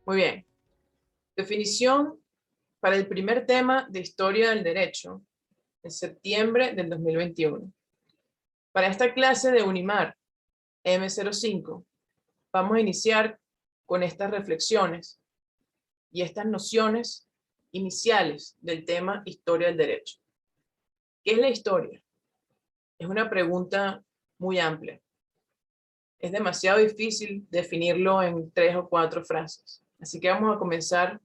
Muy bien. Definición para el primer tema de Historia del Derecho en septiembre del 2021. Para esta clase de Unimar M05, vamos a iniciar con estas reflexiones y estas nociones iniciales del tema Historia del Derecho. ¿Qué es la historia? Es una pregunta muy amplia. Es demasiado difícil definirlo en 3 o 4 frases. Así que vamos a comenzar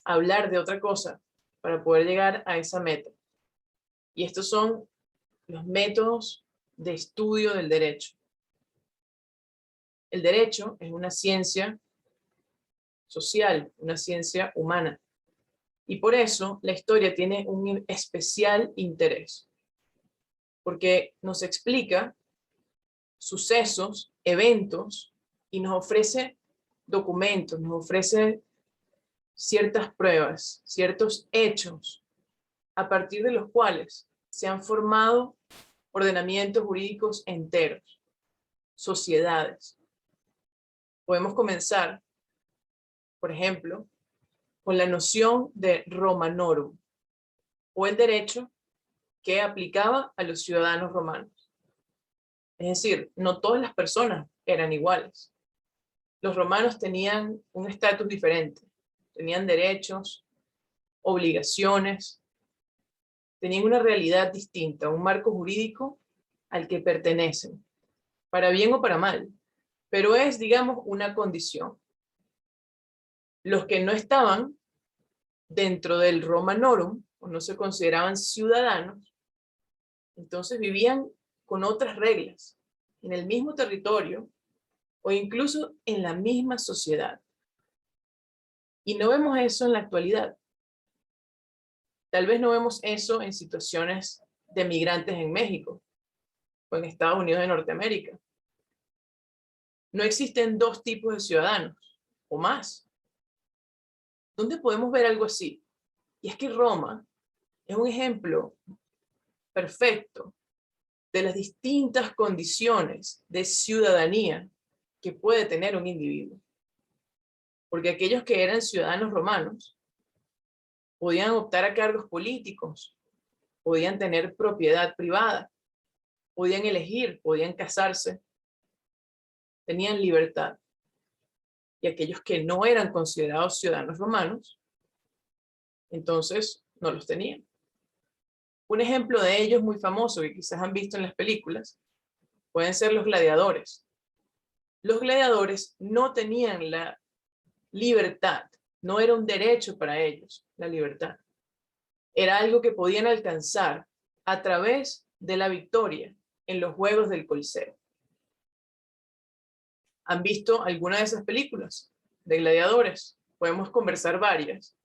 a hablar de otra cosa para poder llegar a esa meta. Y estos son los métodos de estudio del derecho. El derecho es una ciencia social, una ciencia humana. Y por eso la historia tiene un especial interés. Porque nos explica sucesos, eventos, y nos ofrece documentos, nos ofrece ciertas pruebas, ciertos hechos, a partir de los cuales se han formado ordenamientos jurídicos enteros, sociedades. Podemos comenzar, por ejemplo, con la noción de Romanorum, o el derecho que aplicaba a los ciudadanos romanos. Es decir, no todas las personas eran iguales. Los romanos tenían un estatus diferente, tenían derechos, obligaciones, tenían una realidad distinta, un marco jurídico al que pertenecen, para bien o para mal, pero es, digamos, una condición. Los que no estaban dentro del Romanorum, o no se consideraban ciudadanos, entonces vivían con otras reglas, en el mismo territorio, o incluso en la misma sociedad. Y no vemos eso en la actualidad. Tal vez no vemos eso en situaciones de migrantes en México, o en Estados Unidos de Norteamérica. No existen 2 tipos de ciudadanos, o más. ¿Dónde podemos ver algo así? Y es que Roma es un ejemplo perfecto de las distintas condiciones de ciudadanía que puede tener un individuo. Porque aquellos que eran ciudadanos romanos podían optar a cargos políticos, podían tener propiedad privada, podían elegir, podían casarse, tenían libertad. Y aquellos que no eran considerados ciudadanos romanos, entonces no los tenían. Un ejemplo de ellos muy famoso que quizás han visto en las películas pueden ser los gladiadores. Los gladiadores no tenían la libertad, no era un derecho para ellos la libertad. Era algo que podían alcanzar a través de la victoria en los Juegos del Coliseo. ¿Han visto alguna de esas películas de gladiadores? Podemos conversar varias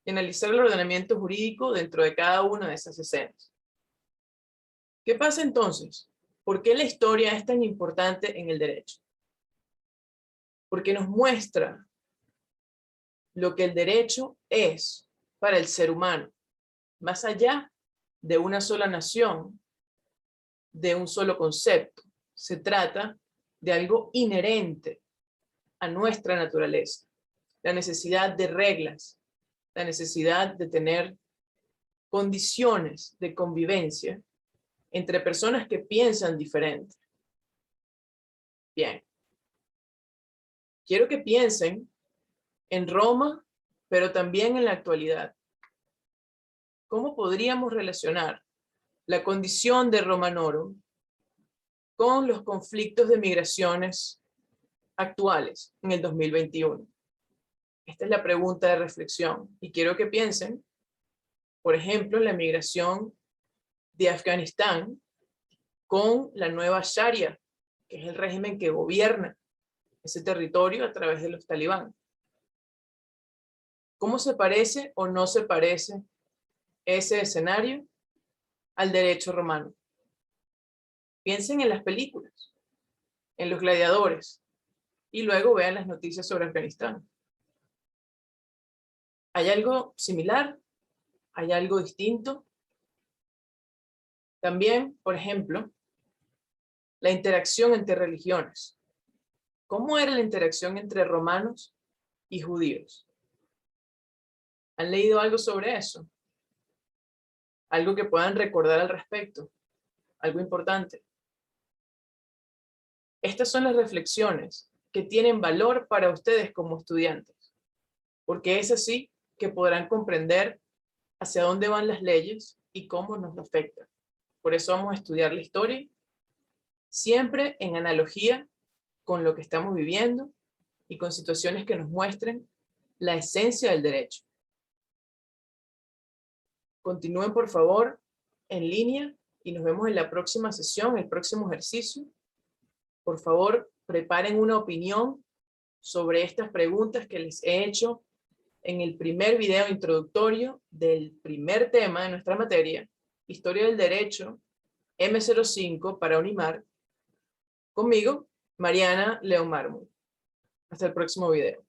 y analizar el ordenamiento jurídico dentro de cada una de esas escenas. ¿Qué pasa entonces? ¿Por qué la historia es tan importante en el derecho? Porque nos muestra lo que el derecho es para el ser humano, más allá de una sola nación, de un solo concepto. Se trata de algo inherente a nuestra naturaleza, la necesidad de reglas, la necesidad de tener condiciones de convivencia entre personas que piensan diferente. Bien, quiero que piensen en Roma, pero también en la actualidad. ¿Cómo podríamos relacionar la condición de Romanorum con los conflictos de migraciones actuales en el 2021? Esta es la pregunta de reflexión y quiero que piensen, por ejemplo, en la migración de Afganistán con la nueva Sharia, que es el régimen que gobierna ese territorio a través de los talibán. ¿Cómo se parece o no se parece ese escenario al derecho romano? Piensen en las películas, en los gladiadores, y luego vean las noticias sobre Afganistán. ¿Hay algo similar? ¿Hay algo distinto? También, por ejemplo, la interacción entre religiones. ¿Cómo era la interacción entre romanos y judíos. ¿Han leído algo sobre eso? Algo que puedan recordar al respecto. Algo importante. Estas son las reflexiones que tienen valor para ustedes como estudiantes, porque es así que podrán comprender hacia dónde van las leyes y cómo nos afectan. Por eso vamos a estudiar la historia, siempre en analogía con lo que estamos viviendo y con situaciones que nos muestren la esencia del derecho. Continúen por favor en línea y nos vemos en la próxima sesión, el próximo ejercicio. Por favor, preparen una opinión sobre estas preguntas que les he hecho en el primer video introductorio del primer tema de nuestra materia, Historia del Derecho, M05 para Unimar, conmigo, Mariana León Mármol. Hasta el próximo video.